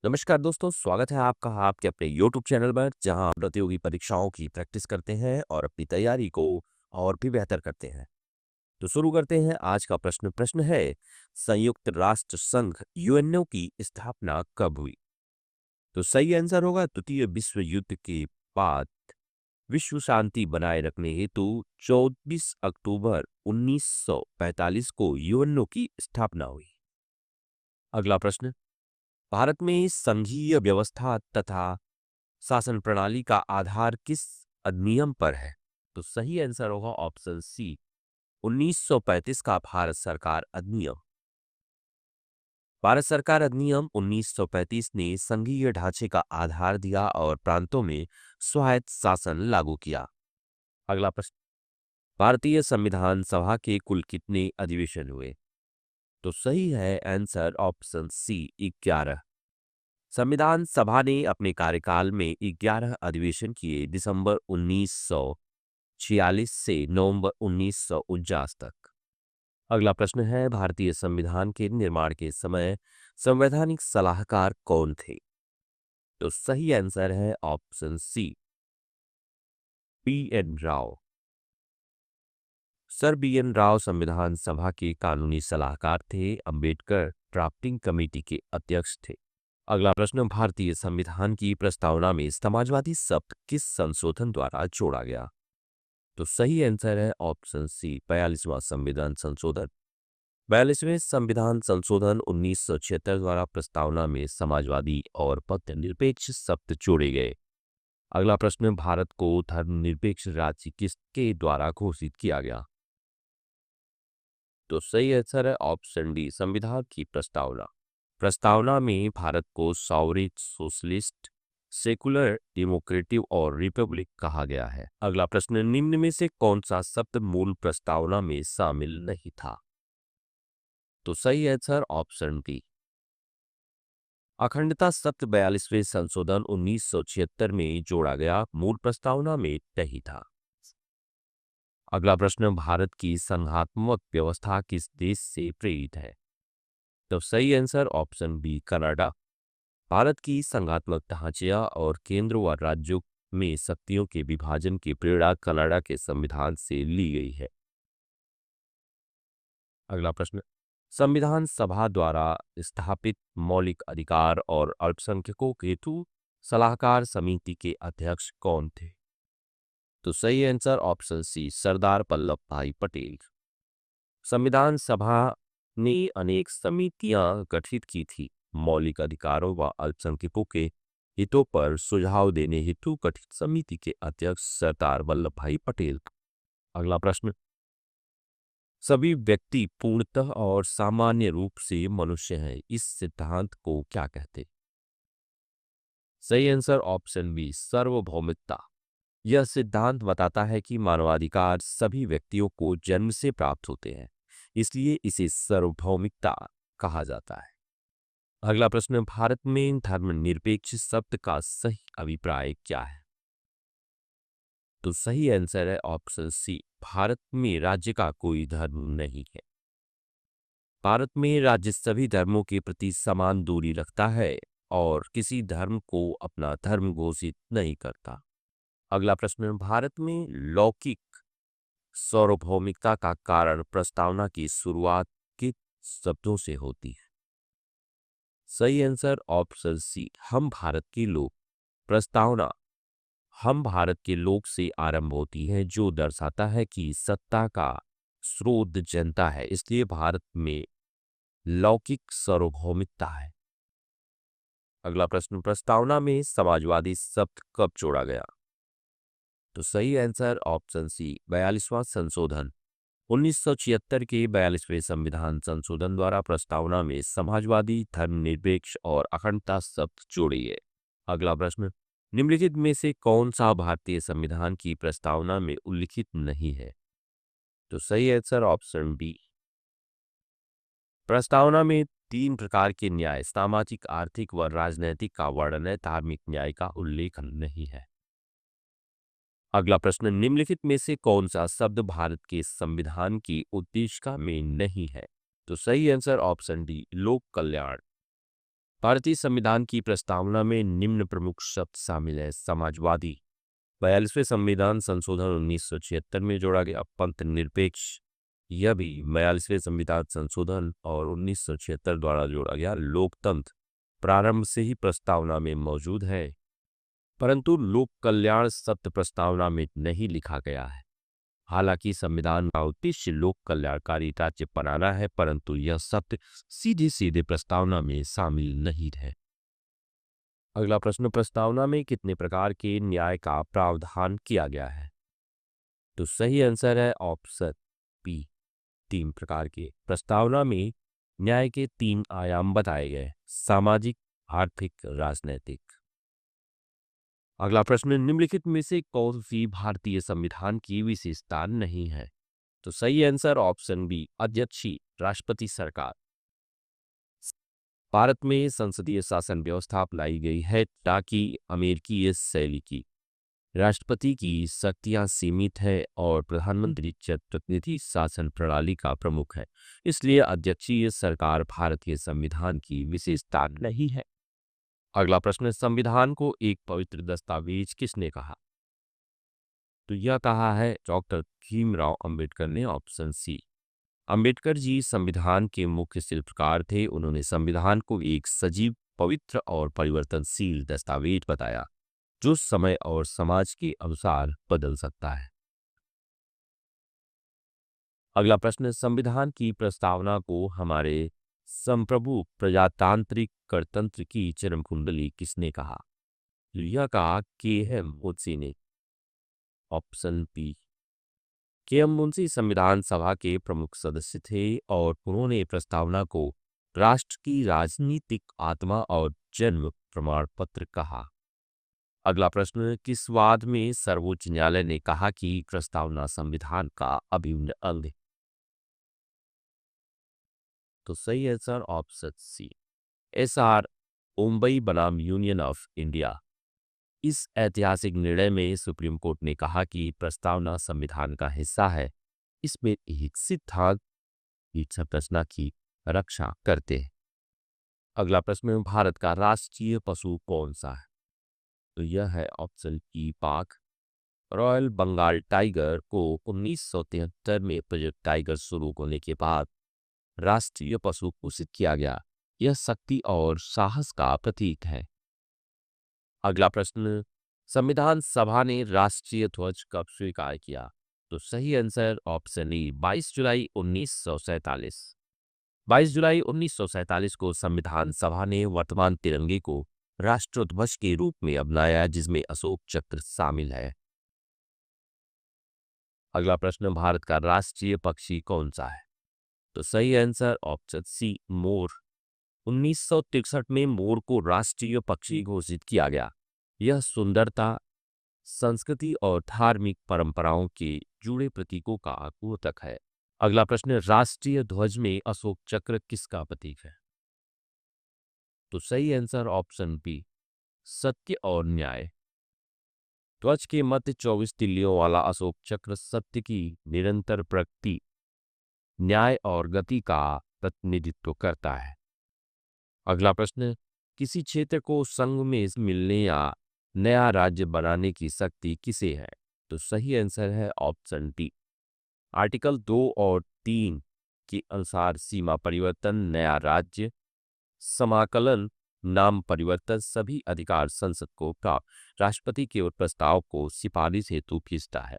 नमस्कार दोस्तों, स्वागत है आपका आपके अपने YouTube चैनल पर जहां आप प्रतियोगी परीक्षाओं की प्रैक्टिस करते हैं और अपनी तैयारी को और भी बेहतर करते हैं। तो शुरू करते हैं आज का प्रश्न है संयुक्त राष्ट्र संघ यूएनओ की स्थापना कब हुई? तो सही आंसर होगा द्वितीय विश्व युद्ध के बाद विश्व शांति बनाए रखने हेतु 24 अक्टूबर 1945 को यूएनओ की स्थापना हुई। अगला प्रश्न, भारत में संघीय व्यवस्था तथा शासन प्रणाली का आधार किस अधिनियम पर है? तो सही आंसर होगा ऑप्शन सी 1935 का भारत सरकार अधिनियम। भारत सरकार अधिनियम 1935 ने संघीय ढांचे का आधार दिया और प्रांतों में स्वायत्त शासन लागू किया। अगला प्रश्न, भारतीय संविधान सभा के कुल कितने अधिवेशन हुए? तो सही है आंसर ऑप्शन सी 11। संविधान सभा ने अपने कार्यकाल में 11 अधिवेशन किए, दिसंबर 1946 से नवंबर 1949 तक। अगला प्रश्न है भारतीय संविधान के निर्माण के समय संवैधानिक सलाहकार कौन थे? तो सही आंसर है option C B N. Rao. Sir B N. Rao संविधान सभा के कानूनी सलाहकार थे। अंबेडकर ड्राफ्टिंग कमेटी के अध्यक्ष थे। अगला प्रश्न, भारतीय संविधान की प्रस्तावना में समाजवादी शब्द किस संशोधन द्वारा जोड़ा गया? तो सही आंसर है ऑप्शन सी 42वां संविधान संशोधन। 42वें संविधान संशोधन 1976 द्वारा प्रस्तावना में समाजवादी और धर्मनिरपेक्ष शब्द जोड़े गए। अगला प्रश्न, भारत को धर्मनिरपेक्ष राज्य किसके द्वारा घोषित किया गया? तो सही आंसर है ऑप्शन डी संविधान की प्रस्तावना। प्रस्तावना में भारत को सॉवरेन सोशलिस्ट, सेकुलर, डेमोक्रेटिक और रिपब्लिक कहा गया है। अगला प्रश्न, निम्न में से कौन सा शब्द मूल प्रस्तावना में शामिल नहीं था? तो सही आंसर ऑप्शन डी अखंडता शब्द 42वें संशोधन 1976 में जोड़ा गया, मूल प्रस्तावना में नहीं था। अगला प्रश्न, भारत की संघात्मक व्यवस्था किस देश से प्रेरित है? तो सही answer option B Canada. Bharat की संघात्मक ढांचे और केंद्र व राज्यों में शक्तियों के विभाजन की प्रेरणा कनाडा के संविधान से ली गई है। अगला प्रश्न, संविधान सभा द्वारा स्थापित मौलिक अधिकार और अल्पसंख्यकों हेतु सलाहकार समिति के अध्यक्ष कौन थे? तो सही आंसर ऑप्शन सी सरदार वल्लभ भाई पटेल। संविधान सभा ने अनेक समितियां गठित की थी। मौलिक अधिकारों व अल्पसंख्यकों के हितों पर सुझाव देने हेतु गठित समिति के अध्यक्ष सरदार वल्लभ भाई पटेल। अगला प्रश्न, सभी व्यक्ति पूर्णतः और सामान्य रूप से मनुष्य हैं, इस सिद्धांत को क्या कहते? सही आंसर ऑप्शन बी सार्वभौमिकता। यह सिद्धांत बताता है कि मानवाधिकार सभी व्यक्तियों को जन्म से प्राप्त होते हैं, इसलिए इसे सार्वभौमिकता कहा जाता है। अगला प्रश्न, भारत में धर्मनिरपेक्ष शब्द का सही अभिप्राय क्या है? तो सही आंसर है ऑप्शन सी भारत में राज्य का कोई धर्म नहीं है। भारत में राज्य सभी धर्मों के प्रति समान दूरी रखता है और किसी धर्म को अपना धर्म घोषित नहीं करता। अगला प्रश्न, भारत में लौकिक सार्वभौमिकता का कारण प्रस्तावना की शुरुआत किन शब्दों से होती है? सही आंसर ऑप्शन सी हम भारत के लोग। प्रस्तावना हम भारत के लोग से आरंभ होती है, जो दर्शाता है कि सत्ता का स्रोत जनता है, इसलिए भारत में लौकिक सार्वभौमिकता है। अगला प्रश्न, प्रस्तावना में समाजवादी शब्द कब जोड़ा गया? तो सही आंसर ऑप्शन सी 42वां संशोधन 1976 के 42वें संविधान संशोधन द्वारा प्रस्तावना में समाजवादी, धर्मनिरपेक्ष और अखंडता शब्द जोड़े गए। अगला प्रश्न, निम्नलिखित में से कौन सा भारतीय संविधान की प्रस्तावना में उल्लिखित नहीं है? तो सही आंसर ऑप्शन बी। प्रस्तावना में 3 प्रकार के न्याय, सामाजिक, आर्थिक व राजनैतिक का वर्णन है, धार्मिक न्याय का उल्लेख नहीं है। अगला प्रश्न, निम्नलिखित में से कौन सा शब्द भारत के संविधान की उद्देशिका में नहीं है? तो सही आंसर ऑप्शन डी लोक कल्याण। भारतीय संविधान की प्रस्तावना में निम्न प्रमुख शब्द शामिल है। समाजवादी। 42वें संविधान संशोधन 1976 में जोड़ा गया। पंथ निरपेक्ष। यह भी 42वें संविधान संशोधन और 1976 द्वारा जोड़ा गया। लोकतंत्र प्रारंभ से ही प्रस्तावना में मौजूद है, परंतु लोक कल्याण शब्द प्रस्तावना में नहीं लिखा गया है। हालांकि संविधान का उद्देश्य लोक कल्याणकारी राज्य बनाना है, परंतु यह शब्द सीधे सीधे प्रस्तावना में शामिल नहीं है। अगला प्रश्न, प्रस्तावना में कितने प्रकार के न्याय का प्रावधान किया गया है? तो सही आंसर है ऑप्शन बी, 3 प्रकार के। प्रस्तावना में न्याय के 3 आयाम बताए गए: सामाजिक, आर्थिक, राजनैतिक। अगला प्रश्न, निम्नलिखित में से कौन सी भारतीय संविधान की विशेषता नहीं है? तो सही आंसर ऑप्शन बी, अध्यक्षीय राष्ट्रपति सरकार। भारत में संसदीय शासन व्यवस्था अपनाई गई है ताकि अमेरिकी शैली की। राष्ट्रपति की शक्तियां सीमित है और प्रधानमंत्री प्रतिनिधि शासन प्रणाली का प्रमुख है, इसलिए अध्यक्षीय सरकार भारतीय संविधान की विशेषता नहीं है। अगला प्रश्न, संविधान को एक पवित्र दस्तावेज किसने कहा? तो यह कहा है डॉक्टर भीमराव अंबेडकर ने। Option C. अंबेडकर जी संविधान के मुख्य शिल्पकार थे। उन्होंने संविधान को एक सजीव, पवित्र और परिवर्तनशील दस्तावेज बताया जो समय और समाज के अनुसार बदल सकता है। अगला प्रश्न, संविधान की प्रस्तावना को हमारे संप्रभु प्रजातांत्रिक गणतंत्र की चरम कुंडली किसने कहा? तो यह कहा के एम मुंशी ने। Option B. K M Munshi संविधान सभा के प्रमुख सदस्य थे और उन्होंने प्रस्तावना को राष्ट्र की राजनीतिक आत्मा और जन्म प्रमाण पत्र कहा। अगला प्रश्न, किस वाद में सर्वोच्च न्यायालय ने कहा कि प्रस्तावना संविधान का अभिन्न अंग है? तो सही आंसर ऑप्शन सी, एसआर मुंबई बनाम यूनियन ऑफ इंडिया। इस ऐतिहासिक निर्णय में सुप्रीम कोर्ट ने कहा कि प्रस्तावना संविधान का हिस्सा है। इसमें एक सिद्धांत की संरचना की रक्षा करते हैं। अगला प्रश्न, भारत का राष्ट्रीय पशु कौन सा है? तो यह है ऑप्शन ई, बाघ। रॉयल बंगाल टाइगर को 1973 में प्रोजेक्ट टाइगर शुरू होने के बाद राष्ट्रीय पशु घोषित किया गया। यह शक्ति और साहस का प्रतीक है। अगला प्रश्न, संविधान सभा ने राष्ट्रीय ध्वज कब स्वीकार किया? तो सही आंसर ऑप्शन ई, 22 जुलाई 1947। 22 जुलाई 1947 को संविधान सभा ने वर्तमान तिरंगे को राष्ट्रध्वज के रूप में अपनाया, जिसमें अशोक चक्र शामिल है। अगला प्रश्न, भारत का राष्ट्रीय पक्षी कौन सा है? तो सही आंसर ऑप्शन सी, मोर। 1963 में मोर को राष्ट्रीय पक्षी घोषित किया गया। यह सुंदरता, संस्कृति और धार्मिक परंपराओं के जुड़े प्रतीकों का द्योतक है। अगला प्रश्न, राष्ट्रीय ध्वज में अशोक चक्र किसका प्रतीक है? तो सही आंसर ऑप्शन बी, सत्य और न्याय। ध्वज के मध्य 24 तिल्लियों वाला अशोक चक्र सत्य की निरंतर प्रगति, न्याय और गति का प्रतिनिधित्व करता है। अगला प्रश्न, किसी क्षेत्र को संघ में मिलने या नया राज्य बनाने की शक्ति किसे है? तो सही आंसर है ऑप्शन डी। आर्टिकल 2 और 3 के अनुसार सीमा परिवर्तन, नया राज्य, समाकलन, नाम परिवर्तन सभी अधिकार संसद को प्राप्त राष्ट्रपति के प्रस्ताव को सिफारिश हेतु भेजता है।